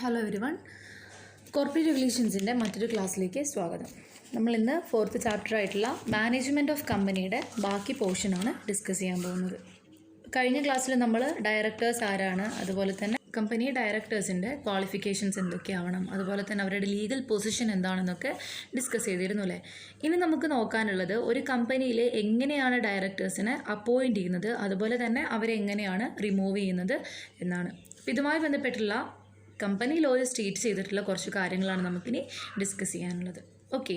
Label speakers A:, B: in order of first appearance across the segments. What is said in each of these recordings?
A: Hello everyone, corporate റെഗുലേഷൻസിൻ്റെ മറ്റൊരു ക്ലാസ്സിലേക്ക് സ്വാഗതം. നമ്മളിന്ന് 4th ചാപ്റ്റർ ആയിട്ടുള്ള മാനേജ്മെൻറ്റ് ഓഫ് കമ്പനിയുടെ ബാക്കി പോർഷനാണ് ഡിസ്കസ് ചെയ്യാൻ പോകുന്നത്. കഴിഞ്ഞ ക്ലാസ്സിൽ നമ്മൾ ഡയറക്ടേഴ്സ് ആരാണ്, അതുപോലെ തന്നെ കമ്പനി ഡയറക്ടേഴ്സിൻ്റെ ക്വാളിഫിക്കേഷൻസ് എന്തൊക്കെയാവണം, അതുപോലെ തന്നെ അവരുടെ ലീഗൽ പൊസിഷൻ എന്താണെന്നൊക്കെ ഡിസ്കസ് ചെയ്തിരുന്നു അല്ലേ. ഇനി നമുക്ക് നോക്കാനുള്ളത് ഒരു കമ്പനിയിൽ എങ്ങനെയാണ് ഡയറക്ടേഴ്സിനെ അപ്പോയിൻറ്റ് ചെയ്യുന്നത്, അതുപോലെ തന്നെ അവരെ എങ്ങനെയാണ് റിമൂവ് ചെയ്യുന്നത് എന്നാണ്. ഇതുമായി ബന്ധപ്പെട്ടുള്ള കമ്പനി ലോയിൽ സ്റ്റേറ്റ് ചെയ്തിട്ടുള്ള കുറച്ച് കാര്യങ്ങളാണ് നമുക്കിനി ഡിസ്കസ് ചെയ്യാനുള്ളത്. ഓക്കെ,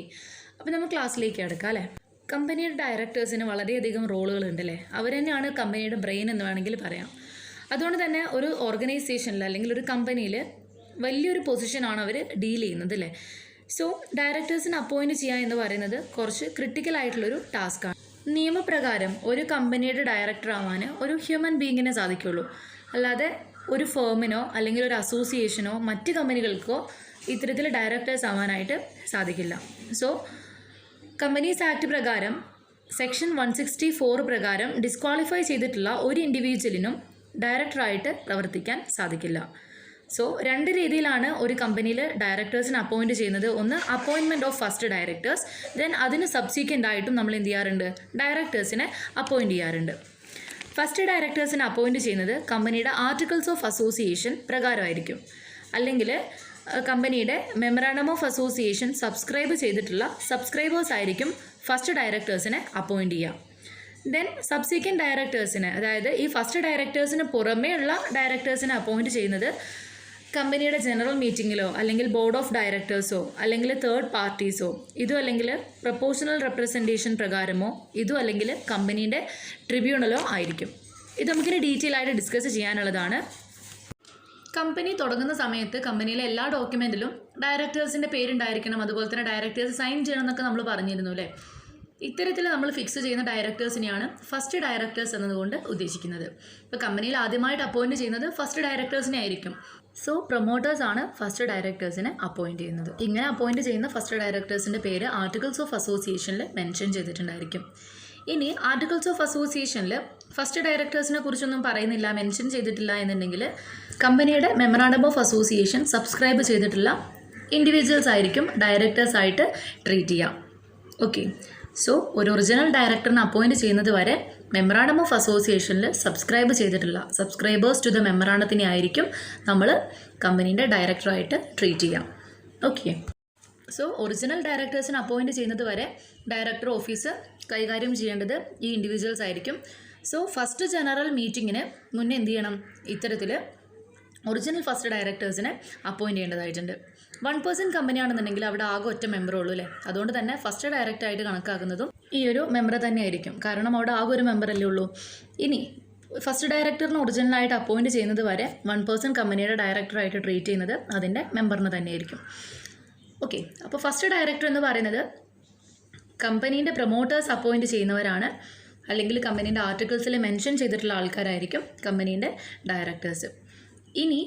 A: അപ്പോൾ നമുക്ക് ക്ലാസ്സിലേക്ക് എടുക്കാം അല്ലേ. കമ്പനിയുടെ ഡയറക്ടേഴ്സിന് വളരെയധികം റോളുകളുണ്ട് അല്ലേ. അവർ തന്നെയാണ് കമ്പനിയുടെ ബ്രെയിൻ എന്ന് വേണമെങ്കിൽ പറയാം. അതുകൊണ്ട് തന്നെ ഒരു ഓർഗനൈസേഷനിൽ അല്ലെങ്കിൽ ഒരു കമ്പനിയിൽ വലിയൊരു പൊസിഷനാണ് അവർ ഡീൽ ചെയ്യുന്നത് അല്ലേ. സോ ഡയറക്ടേഴ്സിന് അപ്പോയിൻറ്റ് ചെയ്യുക എന്ന് പറയുന്നത് കുറച്ച് ക്രിട്ടിക്കൽ ആയിട്ടുള്ളൊരു ടാസ്ക്കാണ്. നിയമപ്രകാരം ഒരു കമ്പനിയുടെ ഡയറക്ടർ ആവാൻ ഒരു ഹ്യൂമൻ ബീയിങ്ങിനെ സാധിക്കുള്ളൂ. അല്ലാതെ ഒരു ഫേമിനോ അല്ലെങ്കിൽ ഒരു അസോസിയേഷനോ മറ്റ് കമ്പനികൾക്കോ ഇത്തരത്തിൽ ഡയറക്ടേഴ്സ് ആവാനായിട്ട് സാധിക്കില്ല. സോ കമ്പനീസ് ആക്ട് പ്രകാരം സെക്ഷൻ 164 പ്രകാരം ഡിസ്ക്വാളിഫൈ ചെയ്തിട്ടുള്ള ഒരു ഇൻഡിവിജ്വലിനും ഡയറക്ടറായിട്ട് പ്രവർത്തിക്കാൻ സാധിക്കില്ല. സോ രണ്ട് രീതിയിലാണ് ഒരു കമ്പനിയിൽ ഡയറക്ടേഴ്സിന് അപ്പോയിൻറ്റ് ചെയ്യുന്നത്. ഒന്ന് appointment of first directors, then അതിന് സബ്സീക്വൻ്റ് ആയിട്ടും നമ്മൾ എന്ത് ചെയ്യാറുണ്ട്, ഡയറക്ടേഴ്സിനെ അപ്പോയിൻറ്റ് ചെയ്യാറുണ്ട്. ഫസ്റ്റ് ഡയറക്ടേഴ്സിനെ അപ്പോയിൻറ്റ് ചെയ്യുന്നത് കമ്പനിയുടെ ആർട്ടിക്കിൾസ് ഓഫ് അസോസിയേഷൻ പ്രകാരമായിരിക്കും, അല്ലെങ്കിൽ കമ്പനിയുടെ മെമ്മറാണ്ടം ഓഫ് അസോസിയേഷൻ സബ്സ്ക്രൈബ് ചെയ്തിട്ടുള്ള സബ്സ്ക്രൈബേഴ്സ് ആയിരിക്കും ഫസ്റ്റ് ഡയറക്ടേഴ്സിനെ അപ്പോയിൻറ്റ് ചെയ്യുക. ദെൻ സബ്സീക്വൻറ്റ് ഡയറക്ടേഴ്സിനെ, അതായത് ഈ ഫസ്റ്റ് ഡയറക്ടേഴ്സിന് പുറമേ ഉള്ള ഡയറക്ടേഴ്സിനെ അപ്പോയിൻറ്റ് ചെയ്യുന്നത് കമ്പനിയുടെ ജനറൽ മീറ്റിങ്ങിലോ അല്ലെങ്കിൽ ബോർഡ് ഓഫ് ഡയറക്ടേഴ്സോ അല്ലെങ്കിൽ തേർഡ് പാർട്ടീസോ, ഇതും അല്ലെങ്കിൽ പ്രൊപ്പോഷണൽ റെപ്രസെൻറ്റേഷൻ പ്രകാരമോ, ഇതും അല്ലെങ്കിൽ കമ്പനീൻ്റെ ട്രിബ്യൂണലോ ആയിരിക്കും. ഇത് നമുക്കിനി ഡീറ്റെയിൽ ആയിട്ട് ഡിസ്കസ് ചെയ്യാനുള്ളതാണ്. കമ്പനി തുടങ്ങുന്ന സമയത്ത് കമ്പനിയിലെ എല്ലാ ഡോക്യുമെൻറ്റിലും ഡയറക്ടേഴ്സിൻ്റെ പേരുണ്ടായിരിക്കണം, അതുപോലെ തന്നെ ഡയറക്ടേഴ്സ് സൈൻ ചെയ്യണം എന്നൊക്കെ നമ്മൾ പറഞ്ഞിരുന്നു അല്ലേ. ഇത്തരത്തിൽ നമ്മൾ ഫിക്സ് ചെയ്യുന്ന ഡയറക്ടേഴ്സിനെയാണ് ഫസ്റ്റ് ഡയറക്ടേഴ്സ് എന്നതുകൊണ്ട് ഉദ്ദേശിക്കുന്നത്. ഇപ്പോൾ കമ്പനിയിൽ ആദ്യമായിട്ട് അപ്പോയിൻറ്റ് ചെയ്യുന്നത് ഫസ്റ്റ് ഡയറക്ടേഴ്സിനെ ആയിരിക്കും. സോ പ്രൊമോട്ടേഴ്സാണ് ഫസ്റ്റ് ഡയറക്ടേഴ്സിനെ അപ്പോയിൻറ്റ് ചെയ്യുന്നത്. ഇങ്ങനെ അപ്പോയിൻറ്റ് ചെയ്യുന്ന ഫസ്റ്റ് ഡയറക്ടേഴ്സിൻ്റെ പേര് ആർട്ടിക്കിൾസ് ഓഫ് അസോസിയേഷനിൽ മെൻഷൻ ചെയ്തിട്ടുണ്ടായിരിക്കും. ഇനി ആർട്ടിക്കിൾസ് ഓഫ് അസോസിയേഷനിൽ ഫസ്റ്റ് ഡയറക്ടേഴ്സിനെ കുറിച്ചൊന്നും പറയുന്നില്ല, മെൻഷൻ ചെയ്തിട്ടില്ല എന്നുണ്ടെങ്കിൽ കമ്പനിയുടെ മെമ്മറാണ്ടം ഓഫ് അസോസിയേഷൻ സബ്സ്ക്രൈബ് ചെയ്തിട്ടുള്ള ഇൻഡിവിജ്വൽസ് ആയിരിക്കും ഡയറക്ടേഴ്സായിട്ട് ട്രീറ്റ് ചെയ്യുക. ഓക്കെ, സോ ഒരു ഒറിജിനൽ ഡയറക്ടറിനെ അപ്പോയിൻറ്റ് ചെയ്യുന്നത് വരെ മെമ്മറാണ്ടം ഓഫ് അസോസിയേഷനിൽ സബ്സ്ക്രൈബ് ചെയ്തിട്ടുള്ള സബ്സ്ക്രൈബേഴ്സ് ടു ദ മെമ്മറാണ്ടത്തിനെ ആയിരിക്കും നമ്മൾ കമ്പനീൻ്റെ ഡയറക്ടറായിട്ട് ട്രീറ്റ് ചെയ്യാം. ഓക്കെ, സോ ഒറിജിനൽ ഡയറക്ടേഴ്സിനെ അപ്പോയിൻറ്റ് ചെയ്യുന്നത് വരെ ഡയറക്ടർ ഓഫീസ് കൈകാര്യം ചെയ്യേണ്ടത് ഈ ഇൻഡിവിജ്വൽസ് ആയിരിക്കും. സോ ഫസ്റ്റ് ജനറൽ മീറ്റിങ്ങിന് മുന്നേ എന്ത് ചെയ്യണം, ഇത്തരത്തിൽ ഒറിജിനൽ ഫസ്റ്റ് ഡയറക്ടേഴ്സിനെ അപ്പോയിൻറ്റ് ചെയ്യേണ്ടതായിട്ടുണ്ട്. 1% കമ്പനിയാണെന്നുണ്ടെങ്കിൽ അവിടെ ആകെ ഒറ്റ മെമ്പറേ ഉള്ളൂ അല്ലേ. അതുകൊണ്ട് തന്നെ ഫസ്റ്റ് ഡയറക്ടറായിട്ട് കണക്കാക്കുന്നതും ഈ ഒരു മെമ്പർ തന്നെ ആയിരിക്കും, കാരണം അവിടെ ആകെ ഒരു മെമ്പറല്ലേ ഉള്ളൂ. ഇനി ഫസ്റ്റ് ഡയറക്ടറിന് ഒറിജിനലായിട്ട് അപ്പോയിൻറ്റ് ചെയ്യുന്നത് വരെ 1% കമ്പനിയുടെ ഡയറക്ടറായിട്ട് ട്രീറ്റ് ചെയ്യുന്നത് അതിൻ്റെ മെമ്പറിന് തന്നെയായിരിക്കും. ഓക്കെ, അപ്പോൾ ഫസ്റ്റ് ഡയറക്ടർ എന്ന് പറയുന്നത് കമ്പനീൻ്റെ പ്രൊമോട്ടേഴ്സ് അപ്പോയിൻറ്റ് ചെയ്യുന്നവരാണ്, അല്ലെങ്കിൽ കമ്പനീൻ്റെ ആർട്ടിക്കിൾസിൽ മെൻഷൻ ചെയ്തിട്ടുള്ള ആൾക്കാരായിരിക്കും കമ്പനീൻ്റെ ഡയറക്ടേഴ്സ്. ഇനി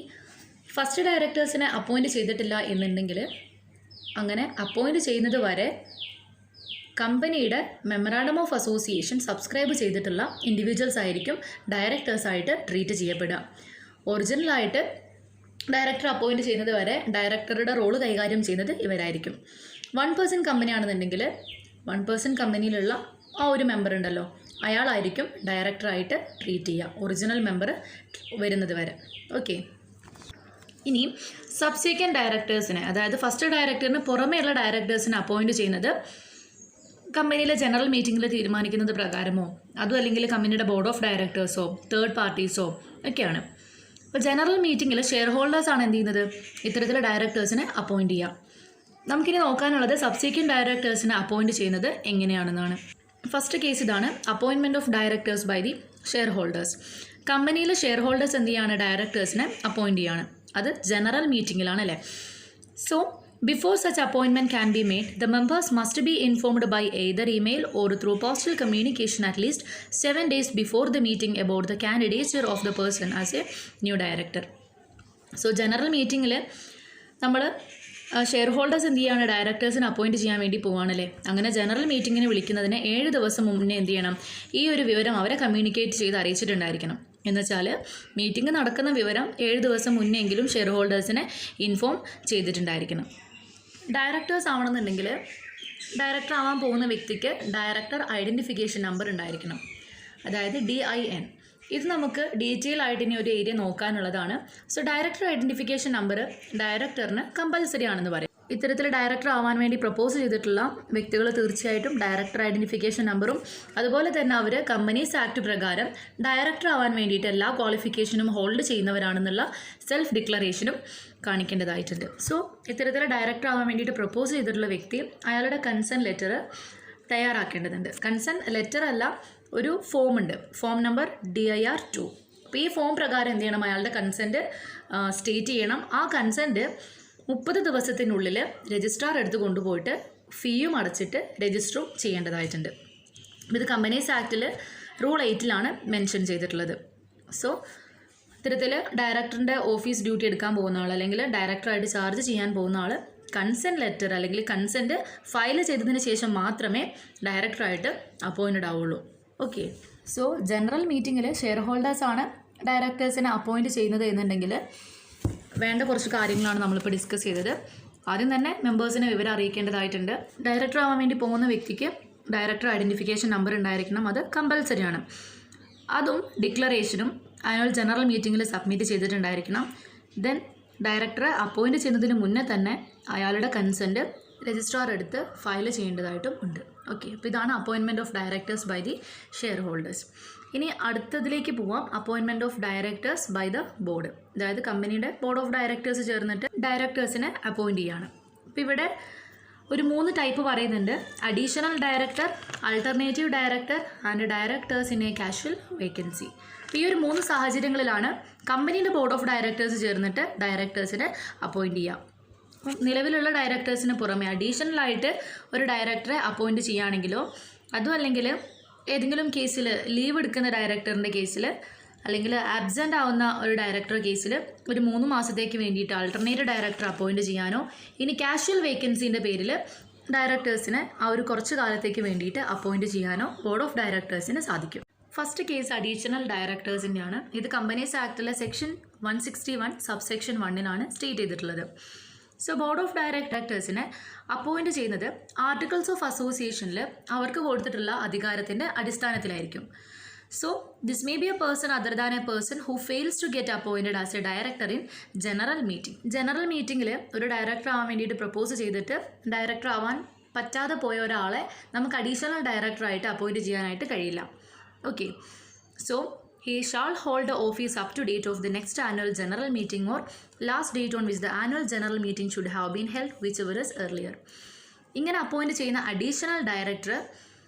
A: ഫസ്റ്റ് ഡയറക്ടേഴ്സിനെ അപ്പോയിൻറ്റ് ചെയ്തിട്ടില്ല എന്നുണ്ടെങ്കിൽ അങ്ങനെ അപ്പോയിൻറ്റ് ചെയ്യുന്നത് വരെ കമ്പനിയുടെ മെമ്മറാണ്ടം ഓഫ് അസോസിയേഷൻ സബ്സ്ക്രൈബ് ചെയ്തിട്ടുള്ള ഇൻഡിവിജ്വൽസ് ആയിരിക്കും ഡയറക്ടേഴ്സായിട്ട് ട്രീറ്റ് ചെയ്യപ്പെടുക. ഒറിജിനലായിട്ട് ഡയറക്ടർ അപ്പോയിൻറ്റ് ചെയ്യുന്നത് വരെ ഡയറക്ടറുടെ റോള് കൈകാര്യം ചെയ്യുന്നത് ഇവരായിരിക്കും. 1% കമ്പനിയാണെന്നുണ്ടെങ്കിൽ 1% കമ്പനിയിലുള്ള ആ ഒരു മെമ്പർ ഉണ്ടല്ലോ, അയാളായിരിക്കും ഡയറക്ടറായിട്ട് ട്രീറ്റ് ചെയ്യുക ഒറിജിനൽ മെമ്പർ വരുന്നത് വരെ. ഓക്കെ, ഇനി സബ്സീക്വൻറ്റ് ഡയറക്ടേഴ്സിനെ, അതായത് ഫസ്റ്റ് ഡയറക്ടറിന് പുറമേയുള്ള ഡയറക്ടേഴ്സിനെ അപ്പോയിൻറ്റ് ചെയ്യുന്നത് കമ്പനിയിലെ ജനറൽ മീറ്റിങ്ങിൽ തീരുമാനിക്കുന്നത് പ്രകാരമോ, അതും അല്ലെങ്കിൽ കമ്പനിയുടെ ബോർഡ് ഓഫ് ഡയറക്ടേഴ്സോ തേർഡ് പാർട്ടീസോ ഒക്കെയാണ്. അപ്പോൾ ജനറൽ മീറ്റിങ്ങിൽ ഷെയർ ഹോൾഡേഴ്സാണ് എന്ത് ചെയ്യുന്നത്, ഇത്തരത്തിൽ ഡയറക്ടേഴ്സിനെ അപ്പോയിൻറ്റ് ചെയ്യുക. നമുക്കിനി നോക്കാനുള്ളത് സബ്സീക്വൻറ്റ് ഡയറക്ടേഴ്സിനെ അപ്പോയിൻറ്റ് ചെയ്യുന്നത് എങ്ങനെയാണെന്നാണ്. ഫസ്റ്റ് കേസ് ഇതാണ്, appointment of directors by the share holders. കമ്പനിയിലെ ഷെയർ ഹോൾഡേഴ്സ് എന്ത് ചെയ്യാണ്, ഡയറക്ടേഴ്സിനെ അപ്പോയിൻറ്റ് ചെയ്യാണ്. അത് ജനറൽ മീറ്റിങ്ങിലാണ് അല്ലേ. So before such appointment can be made, the members must be informed by either email or through postal communication at least 7 days before the meeting about the candidature of the person as a new director. So general മീറ്റിങ്ങിൽ നമ്മൾ share holders എന്ത് ചെയ്യുകയാണ്, ഡയറക്ടേഴ്സിന് appoint ചെയ്യാൻ വേണ്ടി പോവുകയാണല്ലേ. അങ്ങനെ general മീറ്റിങ്ങിന് വിളിക്കുന്നതിന് 7 ദിവസം മുന്നേ എന്ത് ചെയ്യണം, ഈ ഒരു വിവരം അവരെ കമ്മ്യൂണിക്കേറ്റ് ചെയ്ത് അറിയിച്ചിട്ടുണ്ടായിരിക്കണം. എന്നുവെച്ചാൽ മീറ്റിംഗ് നടക്കുന്ന വിവരം 7 ദിവസം മുന്നെങ്കിലും ഷെയർ ഹോൾഡേഴ്സിനെ ഇൻഫോം ചെയ്തിട്ടുണ്ടായിരിക്കണം. ഡയറക്ടേഴ്സ് ആവണമെന്നുണ്ടെങ്കിൽ ഡയറക്ടർ ആവാൻ പോകുന്ന വ്യക്തിക്ക് ഡയറക്ടർ ഐഡൻറ്റിഫിക്കേഷൻ നമ്പർ ഉണ്ടായിരിക്കണം, അതായത് DIN. ഇത് നമുക്ക് ഡീറ്റെയിൽ ആയിട്ട് ഇനി ഒരു ഏരിയ നോക്കാനുള്ളതാണ്. സോ ഡയറക്ടർ ഐഡൻറ്റിഫിക്കേഷൻ നമ്പർ ഡയറക്ടറിന് കമ്പൽസറി ആണെന്ന് പറയും. ഇത്തരത്തിൽ ഡയറക്ടർ ആവാൻ വേണ്ടി പ്രപ്പോസ് ചെയ്തിട്ടുള്ള വ്യക്തികൾ തീർച്ചയായിട്ടും ഡയറക്ടർ ഐഡൻറ്റിഫിക്കേഷൻ നമ്പറും അതുപോലെ തന്നെ അവർ കമ്പനീസ് ആക്ട് പ്രകാരം ഡയറക്ടർ ആവാൻ വേണ്ടിയിട്ട് എല്ലാ ക്വാളിഫിക്കേഷനും ഹോൾഡ് ചെയ്യുന്നവരാണെന്നുള്ള സെൽഫ് ഡിക്ലറേഷനും കാണിക്കേണ്ടതായിട്ടുണ്ട്. സോ ഇത്തരത്തിൽ ഡയറക്ടർ ആവാൻ വേണ്ടിയിട്ട് പ്രപ്പോസ് ചെയ്തിട്ടുള്ള വ്യക്തി അയാളുടെ കൺസേൺ ലെറ്റർ തയ്യാറാക്കേണ്ടതുണ്ട്. കൺസേൺ ലെറ്റർ അല്ല, ഒരു ഫോം ഉണ്ട്, ഫോം നമ്പർ DIR 2. അപ്പോൾ ഈ ഫോം പ്രകാരം എന്ത് ചെയ്യണം, അയാളുടെ കൺസെൻറ്റ് സ്റ്റേറ്റ് ചെയ്യണം. ആ കൺസെൻറ്റ് 30 ദിവസത്തിനുള്ളിൽ രജിസ്ട്രാർ എടുത്ത് കൊണ്ടുപോയിട്ട് ഫീയും അടച്ചിട്ട് രജിസ്റ്ററും ചെയ്യേണ്ടതായിട്ടുണ്ട്. ഇത് കമ്പനീസ് ആക്ടിൽ റൂൾ 8 മെൻഷൻ ചെയ്തിട്ടുള്ളത്. സോ ഇത്തരത്തിൽ ഡയറക്ടറിൻ്റെ ഓഫീസ് ഡ്യൂട്ടി എടുക്കാൻ പോകുന്ന ആൾ അല്ലെങ്കിൽ ഡയറക്ടറായിട്ട് ചാർജ് ചെയ്യാൻ പോകുന്ന ആൾ കൺസെൻറ്റ് ലെറ്റർ അല്ലെങ്കിൽ കൺസെൻറ്റ് ഫയൽ ചെയ്തതിന് ശേഷം മാത്രമേ ഡയറക്ടറായിട്ട് അപ്പോയിൻറ്റഡ് ആവുള്ളൂ. ഓക്കെ. സോ ജനറൽ മീറ്റിങ്ങിൽ ഷെയർ ഹോൾഡേഴ്സാണ് ഡയറക്ടേഴ്സിനെ അപ്പോയിൻറ്റ് ചെയ്യുന്നത് എന്നുണ്ടെങ്കിൽ വേണ്ട കുറച്ച് കാര്യങ്ങളാണ് നമ്മളിപ്പോൾ ഡിസ്കസ് ചെയ്തത്. ആദ്യം തന്നെ മെമ്പേഴ്സിനെ വിവരം അറിയിക്കേണ്ടതായിട്ടുണ്ട്. ഡയറക്ടർ ആവാൻ വേണ്ടി പോകുന്ന വ്യക്തിക്ക് ഡയറക്ടർ ഐഡൻറ്റിഫിക്കേഷൻ നമ്പർ ഉണ്ടായിരിക്കണം, അത് കമ്പൽസറിയാണ്. അതും ഡിക്ലറേഷനും ആനുവൽ ജനറൽ മീറ്റിങ്ങിൽ സബ്മിറ്റ് ചെയ്തിട്ടുണ്ടായിരിക്കണം. ദെൻ ഡയറക്ടറെ അപ്പോയിൻറ്റ് ചെയ്യുന്നതിന് മുന്നേ തന്നെ അയാളുടെ കൺസെൻറ്റ് രജിസ്ട്രാർ എടുത്ത് ഫയൽ ചെയ്യേണ്ടതായിട്ടും ഉണ്ട്. ഓക്കെ. അപ്പോൾ ഇതാണ് appointment of directors by the share holders. ഇനി അടുത്തതിലേക്ക് പോവാം, appointment of directors by the board. അതായത് കമ്പനിയുടെ ബോർഡ് ഓഫ് ഡയറക്ടേഴ്സ് ചേർന്നിട്ട് ഡയറക്ടേഴ്സിനെ അപ്പോയിൻറ്റ് ചെയ്യാണ്. അപ്പോൾ ഇവിടെ ഒരു 3 ടൈപ്പ് പറയുന്നുണ്ട്: additional director, alternative director and directors in A casual vacancy. ഈ ഒരു 3 സാഹചര്യങ്ങളിലാണ് കമ്പനിയുടെ ബോർഡ് ഓഫ് ഡയറക്ടേഴ്സ് ചേർന്നിട്ട് ഡയറക്ടേഴ്സിനെ അപ്പോയിൻറ്റ് ചെയ്യാം. നിലവിലുള്ള ഡയറക്ടേഴ്സിന് പുറമെ അഡീഷണലായിട്ട് ഒരു ഡയറക്ടറെ അപ്പോയിൻറ്റ് ചെയ്യുകയാണെങ്കിലോ അതും അല്ലെങ്കിൽ ഏതെങ്കിലും കേസിൽ ലീവ് എടുക്കുന്ന ഡയറക്ടറിൻ്റെ കേസിൽ അല്ലെങ്കിൽ ആബ്സെൻ്റ് ആവുന്ന ഒരു ഡയറക്ടർ കേസിൽ ഒരു 3 മാസത്തേക്ക് വേണ്ടിയിട്ട് ആൾട്ടർനേറ്റ് ഡയറക്ടർ അപ്പോയിൻറ്റ് ചെയ്യാനോ ഇനി കാഷ്വൽ വേക്കൻസിൻ്റെ പേരിൽ ഡയറക്ടേഴ്സിനെ ആ ഒരു കുറച്ച് കാലത്തേക്ക് വേണ്ടിയിട്ട് അപ്പോയിൻറ്റ് ചെയ്യാനോ ബോർഡ് ഓഫ് ഡയറക്ടേഴ്സിന് സാധിക്കും. ഫസ്റ്റ് കേസ് അഡീഷണൽ ഡയറക്ടേഴ്സിൻ്റെയാണ്. ഇത് കമ്പനീസ് ആക്ടിലെ സെക്ഷൻ 161 സബ്സെക്ഷൻ 1 സ്റ്റേറ്റ് ചെയ്തിട്ടുള്ളത്. സോ ബോർഡ് ഓഫ് ഡയറക്ടേഴ്സിനെ അപ്പോയിൻറ്റ് ചെയ്യുന്നത് ആർട്ടിക്കിൾസ് ഓഫ് അസോസിയേഷനിൽ അവർക്ക് കൊടുത്തിട്ടുള്ള അധികാരത്തിൻ്റെ അടിസ്ഥാനത്തിലായിരിക്കും. So this may be a person other than a person who fails to get appointed as a director in general meeting. General മീറ്റിങ്ങിൽ ഒരു ഡയറക്ടർ ആവാൻ വേണ്ടിയിട്ട് പ്രപ്പോസ് ചെയ്തിട്ട് ഡയറക്ടർ ആവാൻ പറ്റാതെ പോയ ഒരാളെ നമുക്ക് അഡീഷണൽ ഡയറക്ടറായിട്ട് അപ്പോയിൻറ്റ് ചെയ്യാനായിട്ട് കഴിയില്ല. Okay. So he shall hold the office up to date of the next annual general meeting or last date on which the annual general meeting should have been held, whichever is earlier. ഇങ്ങനെ appoint ചെയ്യുന്ന additional director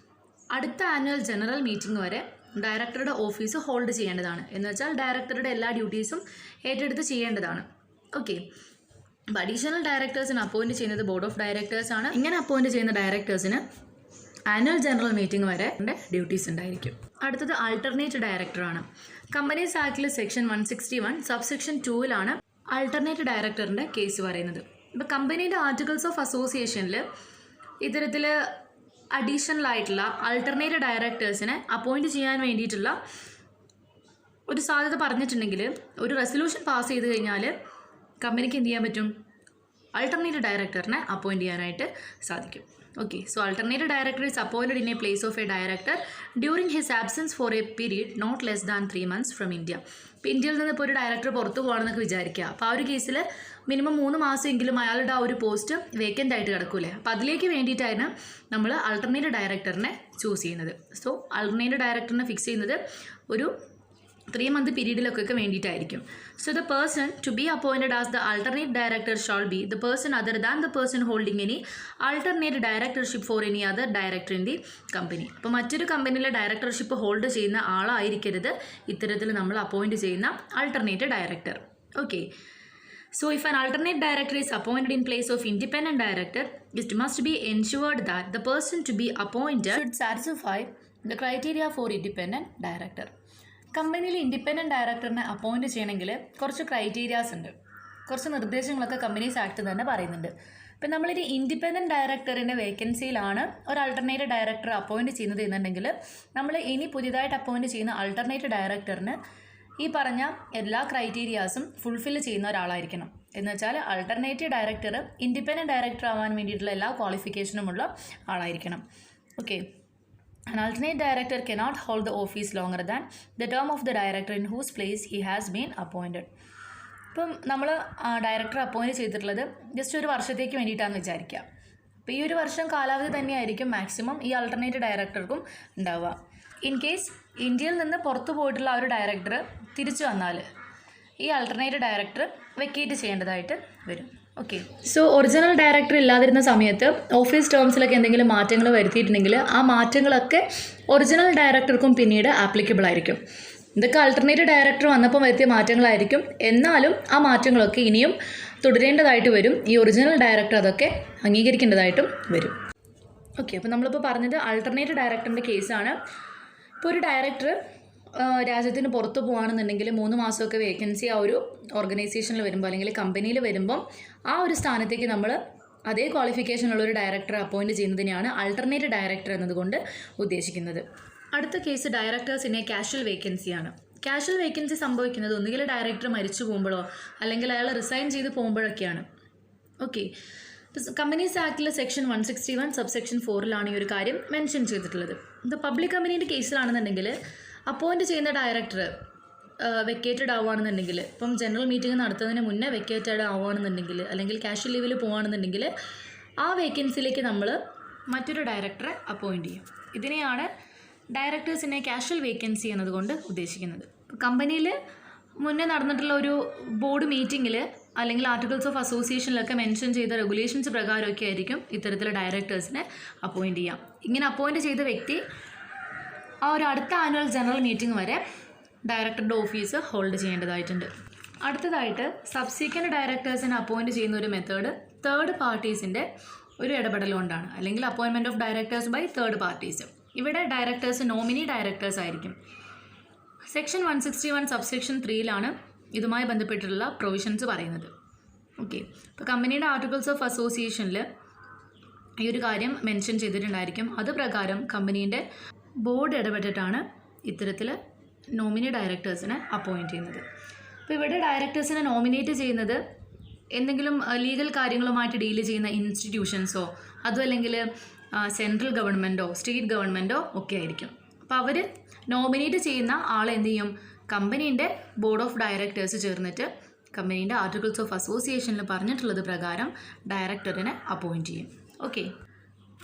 A: അടുത്ത annual general meeting വരെ ഡയറക്ടറുടെ office hold ചെയ്യേണ്ടതാണ്. എന്ന് വെച്ചാൽ ഡയറക്ടറുടെ എല്ലാ ഡ്യൂട്ടീസും ഏറ്റെടുത്ത് ചെയ്യേണ്ടതാണ്. ഓക്കെ. അപ്പോൾ അഡീഷണൽ ഡയറക്ടേഴ്സിന് അപ്പോയിൻറ്റ് ചെയ്യുന്നത് ബോർഡ് ഓഫ് ഡയറക്ടേഴ്സാണ്. ഇങ്ങനെ അപ്പോയിൻറ്റ് ചെയ്യുന്ന ഡയറക്ടേഴ്സിന് ആനുവൽ ജനറൽ മീറ്റിംഗ് വരെ ഡ്യൂട്ടീസ് ഉണ്ടായിരിക്കും. അടുത്തത് ആൾട്ടർനേറ്റ് ഡയറക്ടറാണ്. കമ്പനീസ് ആക്ടിൽ സെക്ഷൻ 161 സബ്സെക്ഷൻ 2 ആൾട്ടർനേറ്റ് ഡയറക്ടറിൻ്റെ കേസ് പറയുന്നത്. ഇപ്പോൾ കമ്പനിയുടെ ആർട്ടിക്കിൾസ് ഓഫ് അസോസിയേഷനിൽ ഇത്തരത്തിൽ അഡീഷണൽ ആയിട്ടുള്ള ആൾട്ടർനേറ്റ് ഡയറക്ടേഴ്സിനെ അപ്പോയിൻറ്റ് ചെയ്യാൻ വേണ്ടിയിട്ടുള്ള ഒരു സാധ്യത പറഞ്ഞിട്ടുണ്ടെങ്കിൽ ഒരു റെസൊല്യൂഷൻ പാസ് ചെയ്ത് കഴിഞ്ഞാൽ കമ്പനിക്ക് എന്ത് ചെയ്യാൻ പറ്റും, ആൾട്ടർനേറ്റ് ഡയറക്ടറിനെ അപ്പോയിൻറ്റ് ചെയ്യാനായിട്ട് സാധിക്കും. Okay, so alternative director is appointed in a place of a director during his absence for a period not less than 3 months from India. ഇപ്പോൾ ഇന്ത്യയിൽ നിന്ന് ഇപ്പോൾ ഒരു ഡയറക്ടർ പുറത്തു പോകണമെന്നൊക്കെ വിചാരിക്കുക. അപ്പോൾ ആ ഒരു കേസിൽ മിനിമം 3 മാസമെങ്കിലും അയാളുടെ ആ ഒരു പോസ്റ്റ് വേക്കൻ്റ് ആയിട്ട് കിടക്കൂലേ. അപ്പോൾ അതിലേക്ക് വേണ്ടിയിട്ടാണ് നമ്മൾ ആൾട്ടർനേറ്റ് ഡയറക്ടറിനെ ചൂസ് ചെയ്യുന്നത്. സോ ആൾട്ടർനേറ്റ് ഡയറക്ടറിനെ ഫിക്സ് ചെയ്യുന്നത് ഒരു 3 month പീരീഡിലൊക്കെ വേണ്ടിയിട്ടായിരിക്കും. So the person to be appointed as the alternate director shall be the person other than the person holding any alternate directorship for any other director in the company. അപ്പോൾ മറ്റൊരു കമ്പനിയിലെ directorship hold ചെയ്യുന്ന ആളായിരിക്കരുത് ഇത്തരത്തിൽ നമ്മൾ appoint ചെയ്യുന്ന alternate director. Okay. So if an alternate director is appointed in place of independent director, it must be ensured that the person to be appointed should satisfy the criteria for independent director. കമ്പനിയിൽ independent ഡയറക്ടറിനെ appoint ചെയ്യണമെങ്കിൽ കുറച്ച് criterias ഉണ്ട്, കുറച്ച് നിർദ്ദേശങ്ങളൊക്കെ companies act തന്നെ പറയുന്നുണ്ട്. ഇപ്പം നമ്മളൊരു independent ഡയറക്ടറിൻ്റെ വേക്കൻസിയിലാണ് ഒരു ആൾട്ടർനേറ്റ് ഡയറക്ടർ അപ്പോയിൻറ്റ് ചെയ്യുന്നത് എന്നുണ്ടെങ്കിൽ നമ്മൾ ഇനി പുതിയതായിട്ട് അപ്പോയിൻറ്റ് ചെയ്യുന്ന ആൾട്ടർനേറ്റ് ഡയറക്ടറിന് ഈ പറഞ്ഞ എല്ലാ ക്രൈറ്റീരിയാസും ഫുൾഫിൽ ചെയ്യുന്ന ഒരാളായിരിക്കണം. എന്ന് വെച്ചാൽ ആൾട്ടർനേറ്റീവ് ഡയറക്ടർ ഇൻഡിപെൻഡൻറ്റ് ഡയറക്ടർ ആവാൻ വേണ്ടിയിട്ടുള്ള എല്ലാ ക്വാളിഫിക്കേഷനുമുള്ള ആളായിരിക്കണം. Okay. An alternate director cannot hold the office longer than the term of the director in whose place he has been appointed. ഇപ്പം നമ്മൾ ഡയറക്ടർ അപ്പോയിൻറ്റ് ചെയ്തിട്ടുള്ളത് ജസ്റ്റ് ഒരു വർഷത്തേക്ക് വേണ്ടിയിട്ടാണെന്ന് വിചാരിക്കുക. അപ്പോൾ ഈ ഒരു വർഷം കാലാവധി തന്നെയായിരിക്കും മാക്സിമം ഈ ആൾട്ടർനേറ്റ് ഡയറക്ടർക്കും ഉണ്ടാവുക. ഇൻ കേസ് ഇന്ത്യയിൽ നിന്ന് പുറത്തു പോയിട്ടുള്ള ആ ഒരു ഡയറക്ടർ തിരിച്ചു വന്നാൽ ഈ ആൾട്ടർനേറ്റ് ഡയറക്ടർ വെക്കേറ്റ് ചെയ്യേണ്ടതായിട്ട് വരും. ഓക്കെ. സോ ഒറിജിനൽ ഡയറക്ടർ ഇല്ലാതിരുന്ന സമയത്ത് ഓഫീസ് ടേംസിലൊക്കെ എന്തെങ്കിലും മാറ്റങ്ങൾ വരുത്തിയിട്ടുണ്ടെങ്കിൽ ആ മാറ്റങ്ങളൊക്കെ ഒറിജിനൽ ഡയറക്ടർക്കും പിന്നീട് ആപ്ലിക്കബിൾ ആയിരിക്കും. ഇതൊക്കെ ആൾട്ടർനേറ്റ് ഡയറക്ടർ വന്നപ്പോൾ വരുത്തിയ മാറ്റങ്ങളായിരിക്കും. എന്നാലും ആ മാറ്റങ്ങളൊക്കെ ഇനിയും തുടരേണ്ടതായിട്ട് വരും. ഈ ഒറിജിനൽ ഡയറക്ടർ അതൊക്കെ അംഗീകരിക്കേണ്ടതായിട്ടും വരും. ഓക്കെ. അപ്പോൾ നമ്മളിപ്പോൾ പറഞ്ഞത് ആൾട്ടർനേറ്റ് ഡയറക്ടറിൻ്റെ കേസാണ്. ഇപ്പോൾ ഒരു ഡയറക്ടർ രാജ്യത്തിന് പുറത്ത് പോകുകയാണെന്നുണ്ടെങ്കിൽ 3 മാസമൊക്കെ വേക്കൻസി ആ ഒരു ഓർഗനൈസേഷനിൽ വരുമ്പോൾ അല്ലെങ്കിൽ കമ്പനിയിൽ വരുമ്പം ആ ഒരു സ്ഥാനത്തേക്ക് നമ്മൾ അതേ ക്വാളിഫിക്കേഷനുള്ള ഒരു ഡയറക്ടറെ അപ്പോയിൻറ്റ് ചെയ്യുന്നതിനെയാണ് ആൾട്ടർനേറ്റ് ഡയറക്ടർ എന്നതുകൊണ്ട് ഉദ്ദേശിക്കുന്നത്. അടുത്ത കേസ് ഡയറക്ടേഴ്സിനെ കാഷ്വൽ വേക്കൻസിയാണ്. കാഷ്വൽ വേക്കൻസി സംഭവിക്കുന്നത് ഒന്നുകിൽ ഡയറക്ടർ മരിച്ചു പോകുമ്പോഴോ അല്ലെങ്കിൽ അയാൾ റിസൈൻ ചെയ്ത് പോകുമ്പോഴൊക്കെയാണ്. ഓക്കെ. കമ്പനീസ് ആക്ടിൽ സെക്ഷൻ 161 സബ്സെക്ഷൻ 4 ഈ ഒരു കാര്യം മെൻഷൻ ചെയ്തിട്ടുള്ളത്. ഇത് പബ്ലിക് കമ്പനീൻ്റെ കേസിലാണെന്നുണ്ടെങ്കിൽ അപ്പോയിൻറ്റ് ചെയ്യുന്ന ഡയറക്ടർ വെക്കേറ്റഡ് ആവുകയാണെന്നുണ്ടെങ്കിൽ, ഇപ്പം ജനറൽ മീറ്റിംഗ് നടത്തുന്നതിന് മുന്നേ വെക്കേറ്റഡ് ആവുകയാണെന്നുണ്ടെങ്കിൽ അല്ലെങ്കിൽ കാഷ്വൽ ലീവിൽ പോകുകയാണെന്നുണ്ടെങ്കിൽ ആ വേക്കൻസിയിലേക്ക് നമ്മൾ മറ്റൊരു ഡയറക്ടറെ അപ്പോയിൻറ്റ് ചെയ്യും. ഇതിനെയാണ് ഡയറക്ടേഴ്സിനെ കാഷ്വൽ വേക്കൻസി എന്നതുകൊണ്ട് ഉദ്ദേശിക്കുന്നത്. കമ്പനിയിൽ മുന്നേ നടന്നിട്ടുള്ള ഒരു ബോർഡ് മീറ്റിങ്ങിൽ അല്ലെങ്കിൽ ആർട്ടിക്കിൾസ് ഓഫ് അസോസിയേഷനിലൊക്കെ മെൻഷൻ ചെയ്ത റെഗുലേഷൻസ് പ്രകാരമൊക്കെ ആയിരിക്കും ഇത്തരത്തിലുള്ള ഡയറക്ടേഴ്സിനെ അപ്പോയിൻറ്റ് ചെയ്യാം. ഇങ്ങനെ അപ്പോയിൻറ്റ് ചെയ്ത വ്യക്തി ആ ഒരു അടുത്ത ആനുവൽ ജനറൽ മീറ്റിംഗ് വരെ ഡയറക്ടറുടെ ഓഫീസ് ഹോൾഡ് ചെയ്യേണ്ടതായിട്ടുണ്ട്. അടുത്തതായിട്ട് സബ്സീക്വൻറ്റ് ഡയറക്ടേഴ്സിനെ അപ്പോയിൻറ്റ് ചെയ്യുന്ന ഒരു മെത്തേഡ് തേർഡ് പാർട്ടീസിൻ്റെ ഒരു ഇടപെടൽ കൊണ്ടാണ്, അല്ലെങ്കിൽ appointment of directors by third parties. ഇവിടെ ഡയറക്ടേഴ്സ് നോമിനി ഡയറക്ടേഴ്സ് ആയിരിക്കും. സെക്ഷൻ 161 സബ്സെക്ഷൻ 3 ഇതുമായി ബന്ധപ്പെട്ടിട്ടുള്ള പ്രൊവിഷൻസ് പറയുന്നത്. ഓക്കെ. ഇപ്പോൾ കമ്പനിയുടെ ആർട്ടിക്കിൾസ് ഓഫ് അസോസിയേഷനിൽ ഈ ഒരു കാര്യം മെൻഷൻ ചെയ്തിട്ടുണ്ടായിരിക്കും. അത് പ്രകാരം കമ്പനീൻ്റെ ബോർഡ് ഇടപെട്ടിട്ടാണ് ഇത്തരത്തിൽ നോമിനി ഡയറക്ടേഴ്സിനെ അപ്പോയിൻറ്റ് ചെയ്യുന്നത്. അപ്പോൾ ഇവിടെ ഡയറക്ടേഴ്സിനെ നോമിനേറ്റ് ചെയ്യുന്നത് എന്തെങ്കിലും ലീഗൽ കാര്യങ്ങളുമായിട്ട് ഡീൽ ചെയ്യുന്ന ഇൻസ്റ്റിറ്റ്യൂഷൻസോ അതും അല്ലെങ്കിൽ സെൻട്രൽ ഗവൺമെൻറ്റോ സ്റ്റേറ്റ് ഗവൺമെൻറ്റോ ഒക്കെ ആയിരിക്കും. അപ്പോൾ അവർ നോമിനേറ്റ് ചെയ്യുന്ന ആളെ എന്ത് ചെയ്യും? കമ്പനീൻ്റെ ബോർഡ് ഓഫ് ഡയറക്ടേഴ്സ് ചേർന്നിട്ട് കമ്പനീൻ്റെ ആർട്ടിക്കിൾസ് ഓഫ് അസോസിയേഷനിൽ പറഞ്ഞിട്ടുള്ളത് പ്രകാരം ഡയറക്ടറിനെ അപ്പോയിൻറ്റ് ചെയ്യും. ഓക്കെ.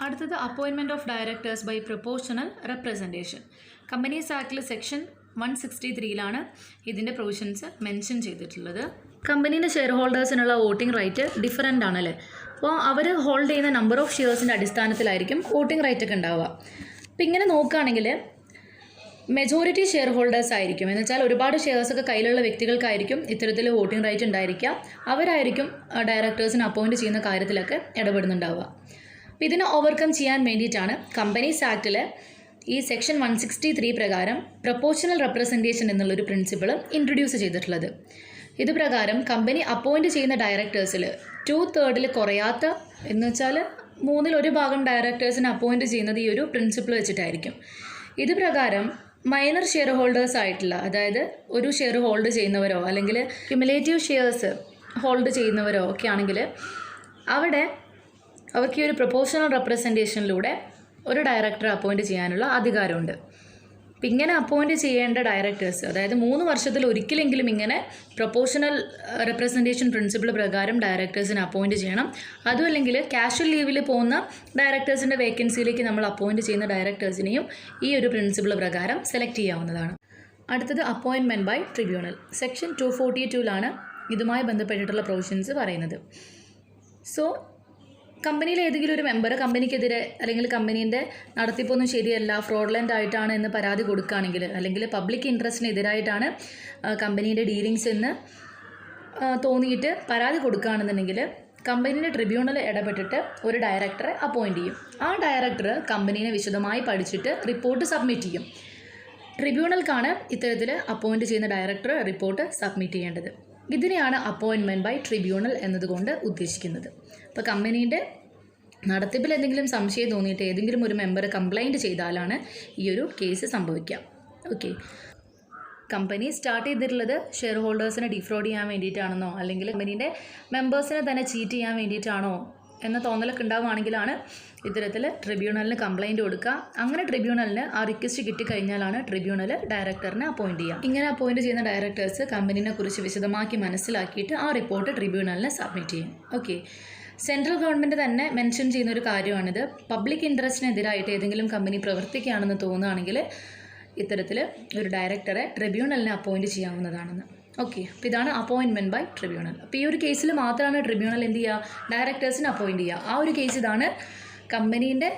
A: അടുത്തത് appointment of directors by proportional representation. Companies ആക്ടിൽ സെക്ഷൻ 163 ഇതിൻ്റെ പ്രൊവിഷൻസ് മെൻഷൻ ചെയ്തിട്ടുള്ളത്. കമ്പനീൻ്റെ ഷെയർ ഹോൾഡേഴ്സിനുള്ള വോട്ടിംഗ് റൈറ്റ് ഡിഫറൻ്റ് ആണല്ലേ. അപ്പോൾ അവർ ഹോൾഡ് ചെയ്യുന്ന നമ്പർ ഓഫ് ഷെയർസിൻ്റെ അടിസ്ഥാനത്തിലായിരിക്കും വോട്ടിംഗ് റൈറ്റ് ഒക്കെ ഉണ്ടാവുക. അപ്പോൾ ഇങ്ങനെ നോക്കുകയാണെങ്കിൽ മെജോറിറ്റി ഷെയർ ഹോൾഡേഴ്സ് ആയിരിക്കും, എന്ന് വെച്ചാൽ ഒരുപാട് ഷെയർസൊക്കെ കയ്യിലുള്ള വ്യക്തികൾക്കായിരിക്കും ഇത്തരത്തിൽ വോട്ടിംഗ് റൈറ്റ് ഉണ്ടായിരിക്കുക. അവരായിരിക്കും ഡയറക്ടേഴ്സിനെ അപ്പോയിൻറ്റ് ചെയ്യുന്ന കാര്യത്തിലൊക്കെ ഇടപെടുന്നുണ്ടാവുക. അപ്പോൾ ഇതിനെ ഓവർകം ചെയ്യാൻ വേണ്ടിയിട്ടാണ് കമ്പനീസ് ആക്ടിൽ ഈ സെക്ഷൻ 163 പ്രകാരം പ്രൊപ്പോർഷണൽ റെപ്രസെൻറ്റേഷൻ എന്നുള്ളൊരു പ്രിൻസിപ്പിൾ ഇൻട്രൊഡ്യൂസ് ചെയ്തിട്ടുള്ളത്. ഇത് പ്രകാരം കമ്പനി അപ്പോയിൻറ്റ് ചെയ്യുന്ന ഡയറക്ടേഴ്സിൽ 2/3 കുറയാത്ത, എന്ന് വെച്ചാൽ 1/3 ഭാഗം ഡയറക്ടേഴ്സിനെ അപ്പോയിൻറ്റ് ചെയ്യുന്നത് ഈ ഒരു പ്രിൻസിപ്പിൾ വെച്ചിട്ടായിരിക്കും. ഇത് പ്രകാരം മൈനർ ഷെയർ ഹോൾഡേഴ്സ് ആയിട്ടുള്ള, അതായത് ഒരു ഷെയർ ഹോൾഡ് ചെയ്യുന്നവരോ അല്ലെങ്കിൽ ക്യുമുലേറ്റീവ് ഷെയർസ് ഹോൾഡ് ചെയ്യുന്നവരോ ഒക്കെ ആണെങ്കിൽ അവർക്ക് ഈ ഒരു പ്രൊപ്പോർഷണൽ റെപ്രസെൻറ്റേഷനിലൂടെ ഒരു ഡയറക്ടറെ അപ്പോയിൻറ്റ് ചെയ്യാനുള്ള അധികാരമുണ്ട്. അപ്പം ഇങ്ങനെ അപ്പോയിൻറ്റ് ചെയ്യേണ്ട ഡയറക്ടേഴ്സ്, അതായത് 3 വർഷത്തിൽ ഒരിക്കലെങ്കിലും ഇങ്ങനെ പ്രൊപ്പോർഷണൽ റെപ്രസെൻറ്റേഷൻ പ്രിൻസിപ്പിൾ പ്രകാരം ഡയറക്ടേഴ്സിനെ അപ്പോയിൻറ്റ് ചെയ്യണം. അതുമല്ലെങ്കിൽ കാഷ്വൽ ലീവിൽ പോകുന്ന ഡയറക്ടേഴ്സിൻ്റെ വേക്കൻസിയിലേക്ക് നമ്മൾ അപ്പോയിൻറ്റ് ചെയ്യുന്ന ഡയറക്ടേഴ്സിനെയും ഈ ഒരു പ്രിൻസിപ്പിൾ പ്രകാരം സെലക്ട് ചെയ്യാവുന്നതാണ്. അടുത്തത് അപ്പോയിൻമെൻറ്റ് ബൈ ട്രിബ്യൂണൽ. സെക്ഷൻ 242 ഇതുമായി ബന്ധപ്പെട്ടിട്ടുള്ള പ്രൊവിഷൻസ് പറയുന്നത്. സോ കമ്പനിയിലെ ഏതെങ്കിലും ഒരു മെമ്പർ കമ്പനിക്കെതിരെ അല്ലെങ്കിൽ കമ്പനീൻ്റെ നടത്തിപ്പൊന്നും ശരിയല്ല, ഫ്രോഡ്ലൻ്റ് ആയിട്ടാണ് എന്ന് പരാതി കൊടുക്കുകയാണെങ്കിൽ, അല്ലെങ്കിൽ പബ്ലിക് ഇൻട്രസ്റ്റിന് എതിരായിട്ടാണ് കമ്പനീൻ്റെ ഡീലിങ്സ് എന്ന് തോന്നിയിട്ട് പരാതി കൊടുക്കുകയാണെന്നുണ്ടെങ്കിൽ കമ്പനീൻ്റെ ട്രിബ്യൂണൽ ഇടപെട്ടിട്ട് ഒരു ഡയറക്ടറെ അപ്പോയിൻറ്റ് ചെയ്യും. ആ ഡയറക്ടർ കമ്പനീനെ വിശദമായി പഠിച്ചിട്ട് റിപ്പോർട്ട് സബ്മിറ്റ് ചെയ്യും. ട്രിബ്യൂണൽക്കാണ് ഇത്തരത്തിൽ അപ്പോയിൻറ്റ് ചെയ്യുന്ന ഡയറക്ടർ റിപ്പോർട്ട് സബ്മിറ്റ് ചെയ്യേണ്ടത്. ഇതിനെയാണ് അപ്പോയിൻമെൻറ്റ് ബൈ ട്രിബ്യൂണൽ എന്നതുകൊണ്ട് ഉദ്ദേശിക്കുന്നത്. അപ്പോൾ കമ്പനീൻ്റെ നടത്തിപ്പിൽ എന്തെങ്കിലും സംശയം തോന്നിയിട്ട് ഏതെങ്കിലും ഒരു മെമ്പർ കംപ്ലൈൻറ്റ് ചെയ്താലാണ് ഈ ഒരു കേസ് സംഭവിക്കുക. ഓക്കെ. കമ്പനി സ്റ്റാർട്ട് ചെയ്തിട്ടുള്ളത് ഷെയർ ഹോൾഡേഴ്സിനെ ഡിഫ്രോഡ് ചെയ്യാൻ വേണ്ടിയിട്ടാണെന്നോ അല്ലെങ്കിൽ കമ്പനീൻ്റെ മെമ്പേഴ്സിനെ തന്നെ ചീറ്റ് ചെയ്യാൻ വേണ്ടിയിട്ടാണോ എന്ന തോന്നലൊക്കെ ഉണ്ടാവുകയാണെങ്കിലാണ് ഇത്തരത്തിൽ ട്രിബ്യൂണലിന് കംപ്ലയിൻറ്റ് കൊടുക്കുക. അങ്ങനെ ട്രിബ്യൂണലിന് ആ റിക്വസ്റ്റ് കിട്ടിക്കഴിഞ്ഞാലാണ് ട്രിബ്യൂണൽ ഡയറക്ടറിനെ അപ്പോയിൻറ്റ് ചെയ്യുക. ഇങ്ങനെ അപ്പോയിൻറ്റ് ചെയ്യുന്ന ഡയറക്ടേഴ്സ് കമ്പനീനെ കുറിച്ച് വിശദമാക്കി മനസ്സിലാക്കിയിട്ട് ആ റിപ്പോർട്ട് ട്രിബ്യൂണലിന് സബ്മിറ്റ് ചെയ്യും. ഓക്കെ, സെൻട്രൽ ഗവൺമെൻറ് തന്നെ മെൻഷൻ ചെയ്യുന്ന ഒരു കാര്യമാണിത്. പബ്ലിക് ഇൻട്രസ്റ്റിനെതിരായിട്ട് ഏതെങ്കിലും കമ്പനി പ്രവർത്തിക്കുകയാണെന്ന് തോന്നുകയാണെങ്കിൽ ഇത്തരത്തിൽ ഒരു ഡയറക്ടറെ ട്രിബ്യൂണലിനെ അപ്പോയിൻറ്റ് ചെയ്യാവുന്നതാണെന്ന്. ഓക്കെ, അപ്പോൾ ഇതാണ് അപ്പോയിൻമെൻറ്റ് ബൈ ട്രിബ്യൂണൽ. അപ്പോൾ ഈ ഒരു കേസിൽ മാത്രമാണ് ട്രിബ്യൂണൽ എന്ത് ചെയ്യുക, ഡയറക്ടേഴ്സിനെ അപ്പോയിൻറ്റ് ചെയ്യുക. ആ ഒരു കേസ് ഇതാണ്. കമ്പനീൻ്റെ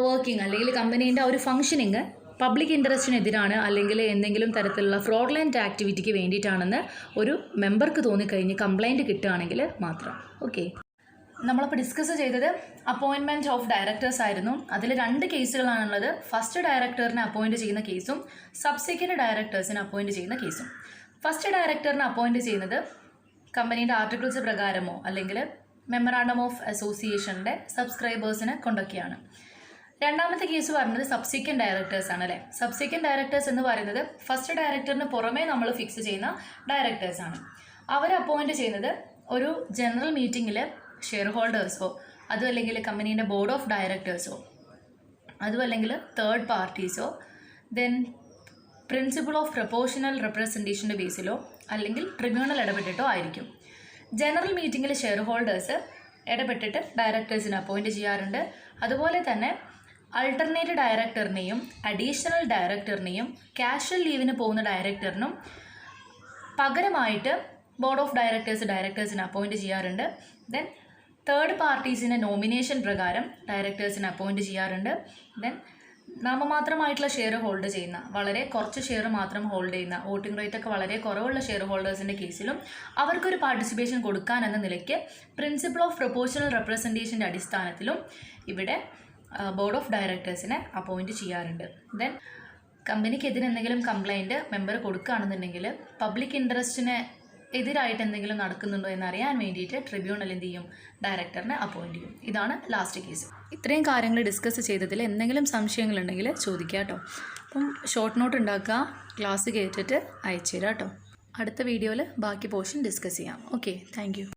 A: വർക്കിംഗ് അല്ലെങ്കിൽ കമ്പനീൻ്റെ ഒരു ഫങ്ഷനിങ് പബ്ലിക് ഇൻട്രസ്റ്റിനെതിരാണ് അല്ലെങ്കിൽ എന്തെങ്കിലും തരത്തിലുള്ള ഫ്രോഡുലൻറ്റ് ആക്ടിവിറ്റിക്ക് വേണ്ടിയിട്ടാണെന്ന് ഒരു മെമ്പർക്ക് തോന്നിക്കഴിഞ്ഞ് കംപ്ലയിൻറ്റ് കിട്ടുകയാണെങ്കിൽ മാത്രം. ഓക്കെ, നമ്മളപ്പോൾ ഡിസ്കസ് ചെയ്തത് അപ്പോയിൻമെൻറ്റ് ഓഫ് ഡയറക്ടേഴ്സ് ആയിരുന്നു. അതിൽ 2 കേസുകളാണുള്ളത്. ഫസ്റ്റ് ഡയറക്ടറിനെ അപ്പോയിൻറ്റ് ചെയ്യുന്ന കേസും സബ്സിക്വൻറ്റ് ഡയറക്ടേഴ്സിനെ അപ്പോയിൻറ്റ് ചെയ്യുന്ന കേസും. ഫസ്റ്റ് ഡയറക്ടറിനെ അപ്പോയിൻറ്റ് ചെയ്യുന്നത് കമ്പനീൻ്റെ ആർട്ടിക്കിൾസ് പ്രകാരമോ അല്ലെങ്കിൽ മെമ്മറാണ്ടം ഓഫ് അസോസിയേഷൻ്റെ സബ്സ്ക്രൈബേഴ്സിനെ കൊണ്ടൊക്കെയാണ്. രണ്ടാമത്തെ കേസ് പറയുന്നത് സബ്സിക്വൻറ്റ് ഡയറക്ടേഴ്സാണ് അല്ലേ. സബ്സിക്വൻറ്റ് ഡയറക്ടേഴ്സ് എന്ന് പറയുന്നത് ഫസ്റ്റ് ഡയറക്ടറിന് പുറമേ നമ്മൾ ഫിക്സ് ചെയ്യുന്ന ഡയറക്ടേഴ്സാണ്. അവരെ അപ്പോയിൻറ്റ് ചെയ്യുന്നത് ഒരു ജനറൽ മീറ്റിങ്ങിൽ ഷെയർ ഹോൾഡേഴ്സോ അതും അല്ലെങ്കിൽ കമ്പനീൻ്റെ ബോർഡ് ഓഫ് ഡയറക്ടേഴ്സോ അതും അല്ലെങ്കിൽ തേർഡ് പാർട്ടീസോ ദെൻ പ്രിൻസിപ്പിൾ ഓഫ് പ്രൊപ്പോർഷണൽ റെപ്രസെൻറ്റേഷൻ്റെ ബേസിലോ അല്ലെങ്കിൽ ട്രിബ്യൂണൽ ഇടപെട്ടിട്ടോ ആയിരിക്കും. ജനറൽ മീറ്റിങ്ങിൽ ഷെയർ ഹോൾഡേഴ്സ് ഇടപെട്ടിട്ട് ഡയറക്ടേഴ്സിനെ അപ്പോയിൻറ്റ് ചെയ്യാറുണ്ട്. അതുപോലെ തന്നെ അൾട്ടർനേറ്റ് ഡയറക്ടറിനെയും അഡീഷണൽ ഡയറക്ടറിനെയും കാഷ്വൽ ലീവിന് പോകുന്ന ഡയറക്ടറിനും പകരമായിട്ട് ബോർഡ് ഓഫ് ഡയറക്ടേഴ്സിനെ അപ്പോയിൻറ്റ് ചെയ്യാറുണ്ട്. ദെൻ തേർഡ് പാർട്ടീസിൻ്റെ നോമിനേഷൻ പ്രകാരം ഡയറക്ടേഴ്സിനെ അപ്പോയിൻറ്റ് ചെയ്യാറുണ്ട്. ദെൻ നാമമാത്രമായിട്ടുള്ള ഷെയർ ഹോൾഡ് ചെയ്യുന്ന വളരെ കുറച്ച് ഷെയർ മാത്രം ഹോൾഡ് ചെയ്യുന്ന വോട്ടിംഗ് റേറ്റ് ഒക്കെ വളരെ കുറവുള്ള ഷെയർ ഹോൾഡേഴ്സിൻ്റെ കേസിലും അവർക്കൊരു പാർട്ടിസിപ്പേഷൻ കൊടുക്കാൻ എന്ന നിലയ്ക്ക് പ്രിൻസിപ്പിൾ ഓഫ് പ്രൊപ്പോർഷണൽ റെപ്രസെൻറ്റേഷൻ്റെ അടിസ്ഥാനത്തിലും ഇവിടെ ബോർഡ് ഓഫ് ഡയറക്ടേഴ്സിനെ അപ്പോയിൻറ്റ് ചെയ്യാറുണ്ട്. ദെൻ കമ്പനിക്കെതിരെ എന്തെങ്കിലും കംപ്ലയിൻറ്റ് മെമ്പർ കൊടുക്കുകയാണെന്നുണ്ടെങ്കിൽ പബ്ലിക് ഇൻട്രസ്റ്റിനെ എതിരായിട്ട് എന്തെങ്കിലും നടക്കുന്നുണ്ടോ എന്നറിയാൻ വേണ്ടിയിട്ട് ട്രിബ്യൂണൽ എന്ത് ചെയ്യും, ഡയറക്ടറിനെ അപ്പോയിൻറ്റ് ചെയ്യും. ഇതാണ് ലാസ്റ്റ് കേസ്. ഇത്രയും കാര്യങ്ങൾ ഡിസ്കസ് ചെയ്തതിൽ എന്തെങ്കിലും സംശയങ്ങളുണ്ടെങ്കിൽ ചോദിക്കുക കേട്ടോ. അപ്പം ഷോർട്ട് നോട്ട് ഉണ്ടാക്കുക, ക്ലാസ് കേട്ടിട്ട് അയച്ചു തരാം കേട്ടോ. അടുത്ത വീഡിയോയിൽ ബാക്കി പോർഷൻ ഡിസ്കസ് ചെയ്യാം. Okay, thank you.